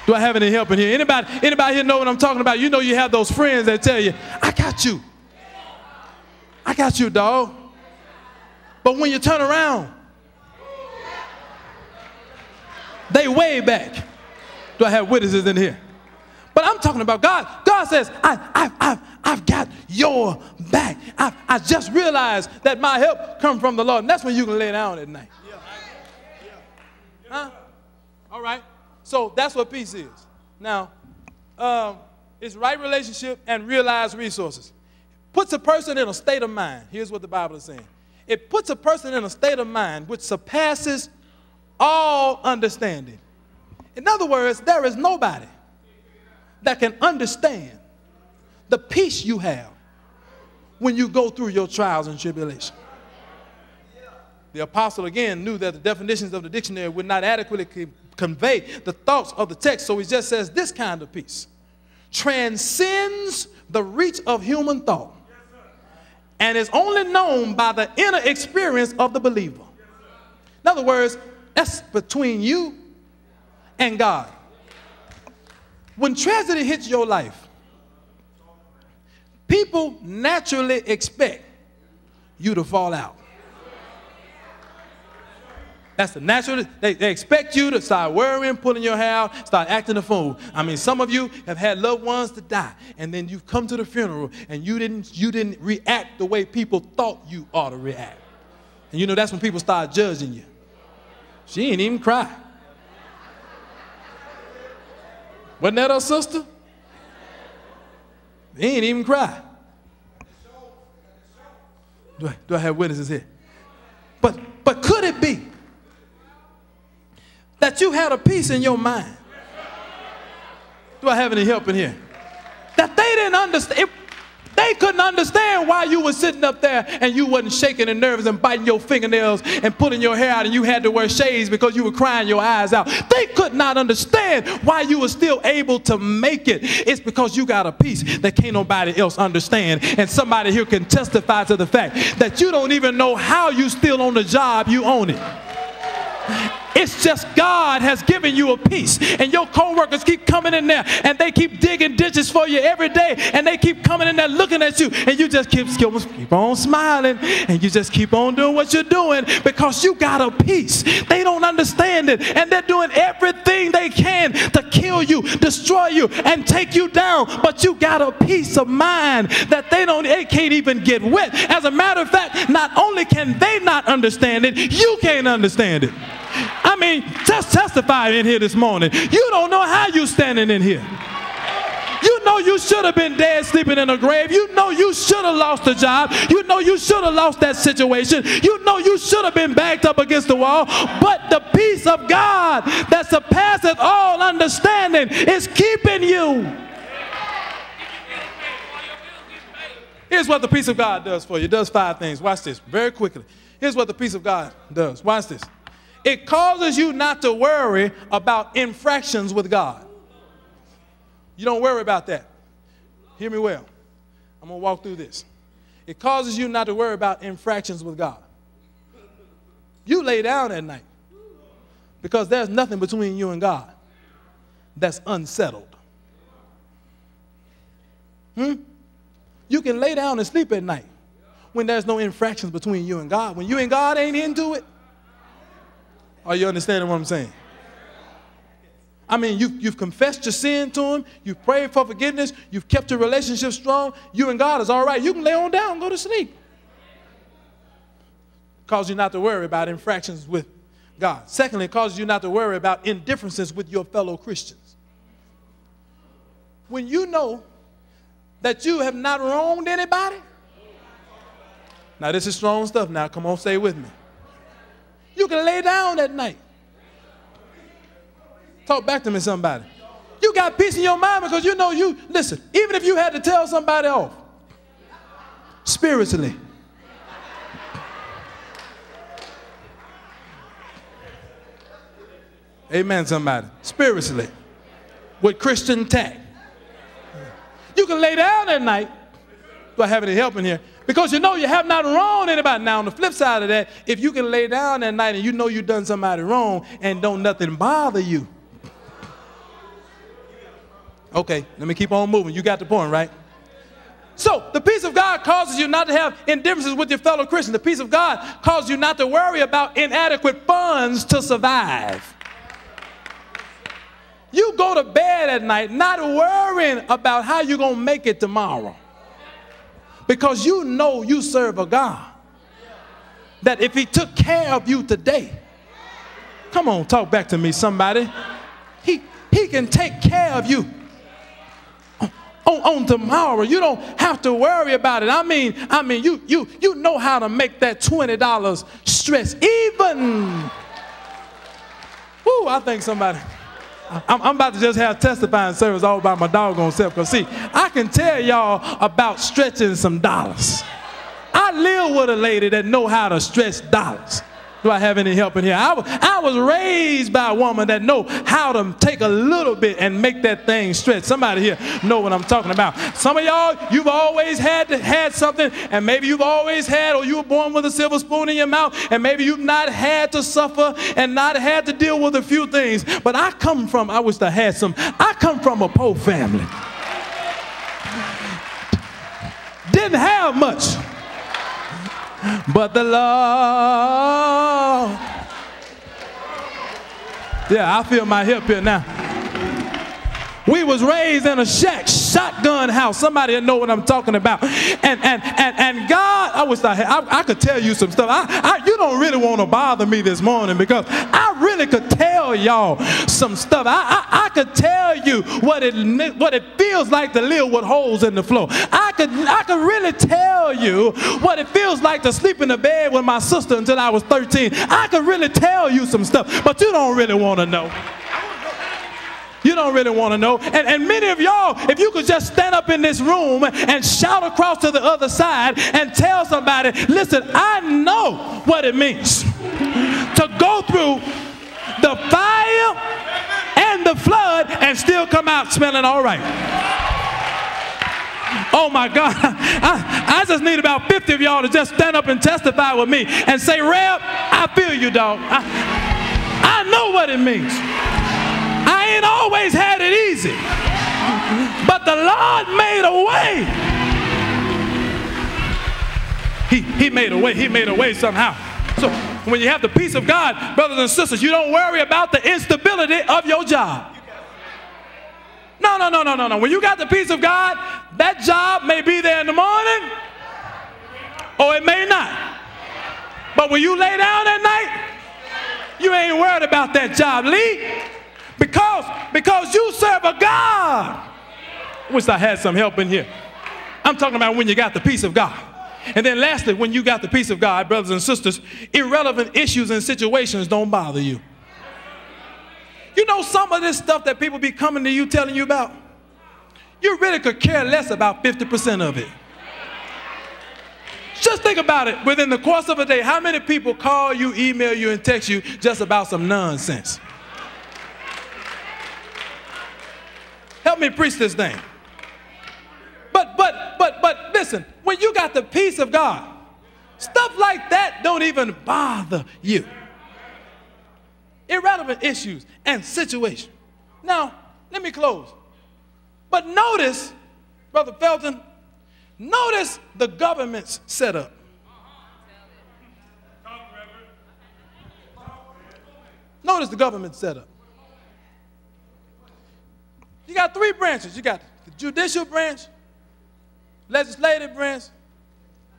Do I have any help in here? Anybody here know what I'm talking about? You know you have those friends that tell you, I got you. I got you, dog. But when you turn around, they way back. Do I have witnesses in here? But I'm talking about God. God says, I've got your back. I just realized that my help comes from the Lord. And that's when you can lay down at night. Huh? All right. So that's what peace is. Now, it's right relationship and realized resources. Puts a person in a state of mind. Here's what the Bible is saying. It puts a person in a state of mind which surpasses all understanding. In other words, there is nobody that can understand the peace you have when you go through your trials and tribulations. The apostle, again, knew that the definitions of the dictionary would not adequately convey the thoughts of the text, so he just says this kind of peace transcends the reach of human thought and is only known by the inner experience of the believer. In other words, that's between you and God. When tragedy hits your life, people naturally expect you to fall out. That's the natural. They expect you to start worrying, pulling your hair out, start acting a fool. I mean, some of you have had loved ones to die, and then you've come to the funeral, and you didn't react the way people thought you ought to react. And you know that's when people start judging you. She ain't even cry. Wasn't that her sister? They ain't even cry. Do I have witnesses here? But could it be that you had a peace in your mind? Do I have any help in here? That they didn't understand. They couldn't understand why you were sitting up there and you wasn't shaking and nervous and biting your fingernails and pulling your hair out and you had to wear shades because you were crying your eyes out. They could not understand why you were still able to make it. It's because you got a peace that can't nobody else understand. And somebody here can testify to the fact that you don't even know how you still on the job you own it. It's just God has given you a peace, and your co-workers keep coming in there and they keep digging ditches for you every day, and they keep coming in there looking at you, and you just keep on smiling, and you just keep on doing what you're doing because you got a peace. They don't understand it, and they're doing everything they can to kill you, destroy you, and take you down, but you got a peace of mind that they can't even get wet. As a matter of fact, not only can they not understand it, you can't understand it. I mean, just testify in here this morning. You don't know how you standing in here. You know you should have been dead, sleeping in a grave. You know you should have lost a job. You know you should have lost that situation. You know you should have been backed up against the wall. But the peace of God that surpasses all understanding is keeping you. Here's what the peace of God does for you. It does 5 things. Watch this very quickly. Here's what the peace of God does. Watch this. It causes you not to worry about infractions with God. You don't worry about that. Hear me well. I'm going to walk through this. It causes you not to worry about infractions with God. You lay down at night because there's nothing between you and God that's unsettled. You can lay down and sleep at night when there's no infractions between you and God. When you and God ain't into it. Are you understanding what I'm saying? I mean, you've confessed your sin to him. You've prayed for forgiveness. You've kept your relationship strong. You and God is all right. You can lay on down and go to sleep. Causes you not to worry about infractions with God. Secondly, it causes you not to worry about indifferences with your fellow Christians. When you know that you have not wronged anybody. Now, this is strong stuff now. Come on, stay with me. You can lay down at night. Talk back to me, somebody. You got peace in your mind because you know listen, even if you had to tell somebody off, spiritually, amen, somebody, spiritually, with Christian tact, you can lay down at night. Do I have any help in here? Because you know you have not wronged anybody. Now, on the flip side of that, if you can lay down at night and you know you've done somebody wrong and don't nothing bother you, Okay, let me keep on moving. You got the point, right? So the peace of God causes you not to have indifferences with your fellow Christians. The peace of God causes you not to worry about inadequate funds to survive. You go to bed at night not worrying about how you're going to make it tomorrow. Because you know you serve a God that if he took care of you today, come on, talk back to me, somebody. He can take care of you on tomorrow. You don't have to worry about it. I mean, you know how to make that $20 stretch. Even, whoo, I think somebody, I'm about to just have testifying service all by my doggone self. Because see, I can tell y'all about stretching some dollars. I live with a lady that know how to stretch dollars. Do I have any help in here? I was raised by a woman that know how to take a little bit and make that thing stretch. Somebody here know what I'm talking about. Some of y'all, you've always had something, and maybe you've always had, or you were born with a silver spoon in your mouth, and maybe you've not had to suffer and not had to deal with a few things. But I come from a poor family. Didn't have much. But the Lord, yeah, I feel my hip here now. We was raised in a shotgun house. Somebody know what I'm talking about. And God, I wish I could tell you some stuff. You don't really want to bother me this morning because I really could tell y'all some stuff. I could tell you what it feels like to live with holes in the floor. I could really tell you what it feels like to sleep in the bed with my sister until I was 13. I could really tell you some stuff, but you don't really want to know. You don't really want to know. And many of y'all, if you could just stand up in this room and shout across to the other side and tell somebody, listen, I know what it means to go through the fire and the flood and still come out smelling all right. Oh my God, I just need about 50 of y'all to just stand up and testify with me and say, Reb, I feel you, dog. I know what it means. I ain't always had it easy, but the Lord made a way. He made a way. He made a way somehow. So when you have the peace of God, brothers and sisters, you don't worry about the instability of your job. No. When you got the peace of God, that job may be there in the morning or it may not. But when you lay down at night, you ain't worried about that job, Lee. Because you serve a God. I wish I had some help in here. I'm talking about when you got the peace of God. And then lastly, when you got the peace of God, brothers and sisters, irrelevant issues and situations don't bother you. You know some of this stuff that people be coming to you telling you about? You really could care less about 50% of it. Just think about it. Within the course of a day, how many people call you, email you, and text you just about some nonsense? Help me preach this thing. But listen, when you got the peace of God, stuff like that don't even bother you. Irrelevant issues and situations. Now, let me close. But notice, Brother Felton, notice the government's setup. Notice the government's setup. You got three branches. You got the judicial branch, legislative branch,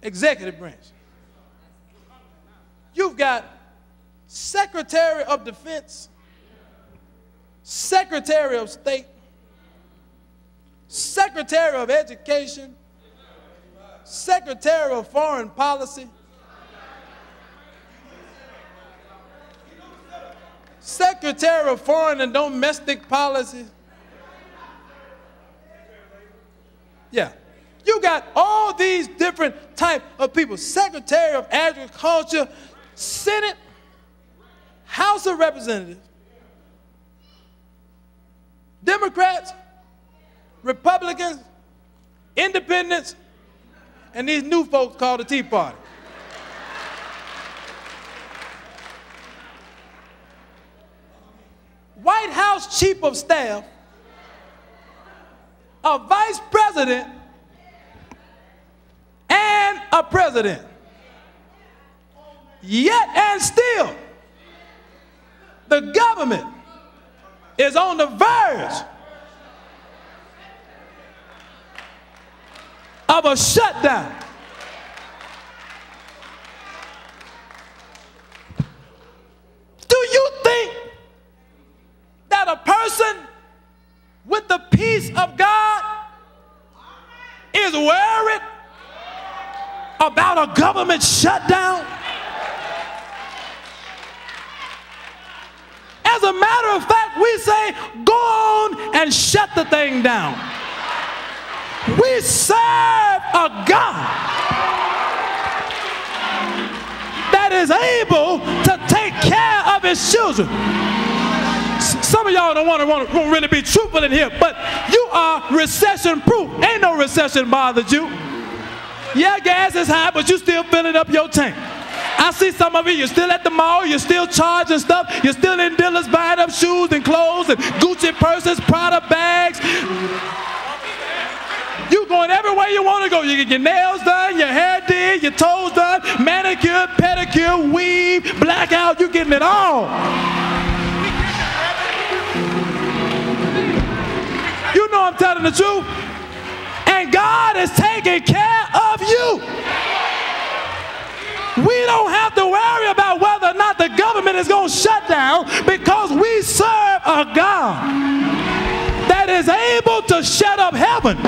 executive branch. You've got Secretary of Defense, Secretary of State, Secretary of Education, Secretary of Foreign Policy, Secretary of Foreign and Domestic Policy. Yeah. You got all these different type of people. Secretary of Agriculture, Senate, House of Representatives, Democrats, Republicans, Independents, and these new folks called the Tea Party. White House Chief of Staff, a vice president and a president. Yet and still, the government is on the verge of a shutdown. Do you think that a person with the peace of God is worried about a government shutdown? As a matter of fact, we say, go on and shut the thing down. We serve a God that is able to take care of his children. Some of y'all don't want to really be truthful in here, but you are recession proof. Ain't no recession bothered you. Yeah, gas is high, but you still filling up your tank. I see some of you, you're still at the mall, you're still charging stuff, you're still in dealers buying up shoes and clothes and Gucci purses, Prada bags. You going everywhere you want to go. You get your nails done, your hair did, your toes done, manicure, pedicure, weave, blackout, you getting it all. You know I'm telling the truth. And God is taking care of you. We don't have to worry about whether or not the government is going to shut down, because we serve a God that is able to shut up heaven.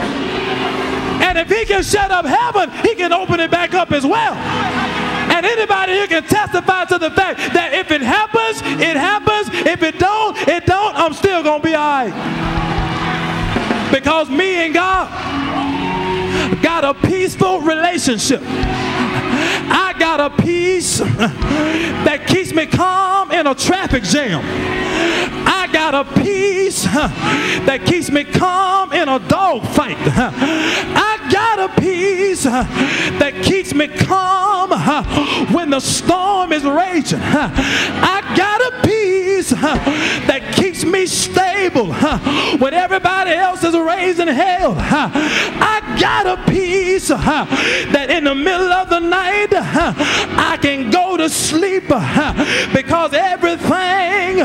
And if he can shut up heaven, he can open it back up as well. And anybody here can testify to the fact that if it happens, it happens. If it don't, it don't. I'm still going to be all right. Because me and God got a peaceful relationship. I got a peace that keeps me calm in a traffic jam. I got a peace that keeps me calm in a dog fight. I got a peace that keeps me calm when the storm is raging. I got a peace that keeps me stable when everybody else is raising hell. I got a peace that in the middle of the night I can go to sleep because everything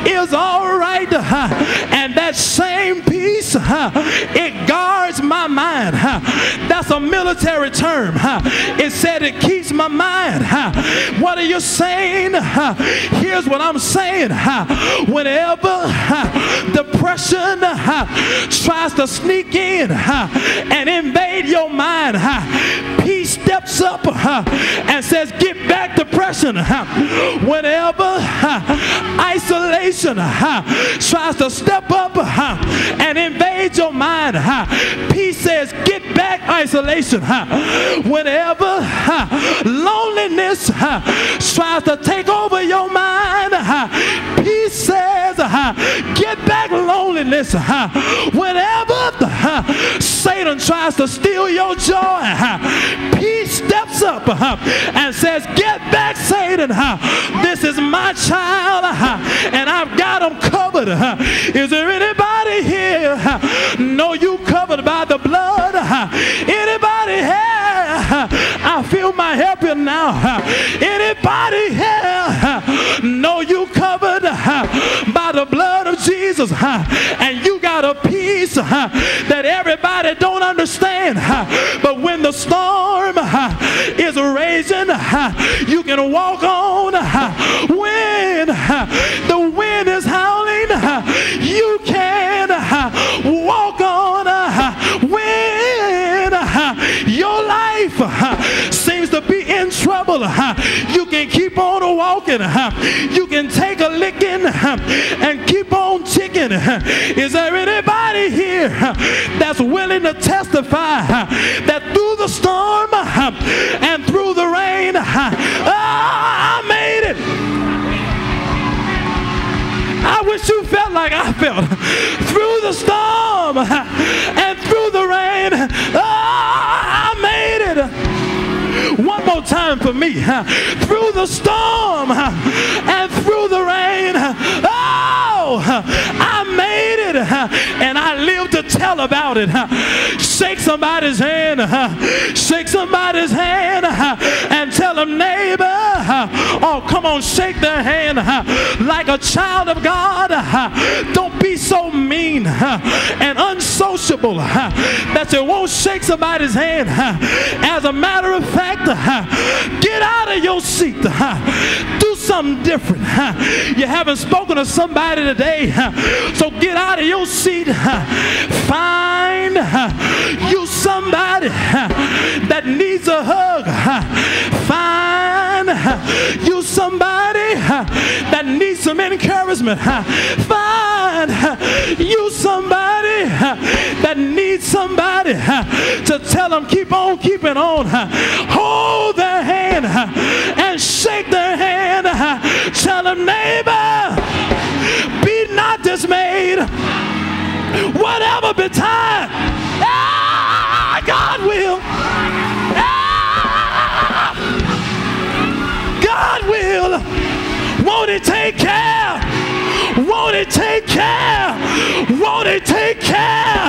is all right. And that same peace, it guards my mind. That's a military term. It said it keeps my mind. What are you saying? Here's what I'm saying. Whenever depression tries to sneak in and invade your mind, peace steps up and says, get back, depression. Whenever isolation tries to step up and invade your mind, peace says, get back, isolation. Whenever loneliness tries to take over your mind, peace says, get back, loneliness. Whenever Satan tries to steal your joy, peace steps up and says, get back, Satan. This is my child and I've got him covered. Is there anybody here know you covered by the blood? Anybody here? I feel my help here now. Anybody here know you covered by the blood of Jesus? And you got a peace that everybody don't understand. But when the storm is raging, you can walk on. When the wind is howling, you can walk on. When your life seems to be in trouble, you can keep on walking. You can take a licking and keep on ticking. Is there anybody here that's willing to testify that through the storm and through the rain, I made it? I wish you felt like I felt. Through the storm and through the rain, I made it. One more time for me. Through the storm and through the rain, oh, I made it. And I lived to tell about it. Shake somebody's hand. Shake somebody's hand and tell them, neighbor. Oh, come on, shake their hand like a child of God. Don't be so mean and unsociable that you won't shake somebody's hand. As a matter of fact, get out of your seat. Do something different. You haven't spoken to somebody today, so get out of your seat. Find you somebody that needs a hug. Find you somebody that needs some encouragement. Find you somebody that needs somebody to tell them keep on keeping on. Hold their hand and shake their hand. Tell them, neighbor, be not dismayed. Whatever betide, God will. God will. Won't He take care? Won't He take care? Won't He take care?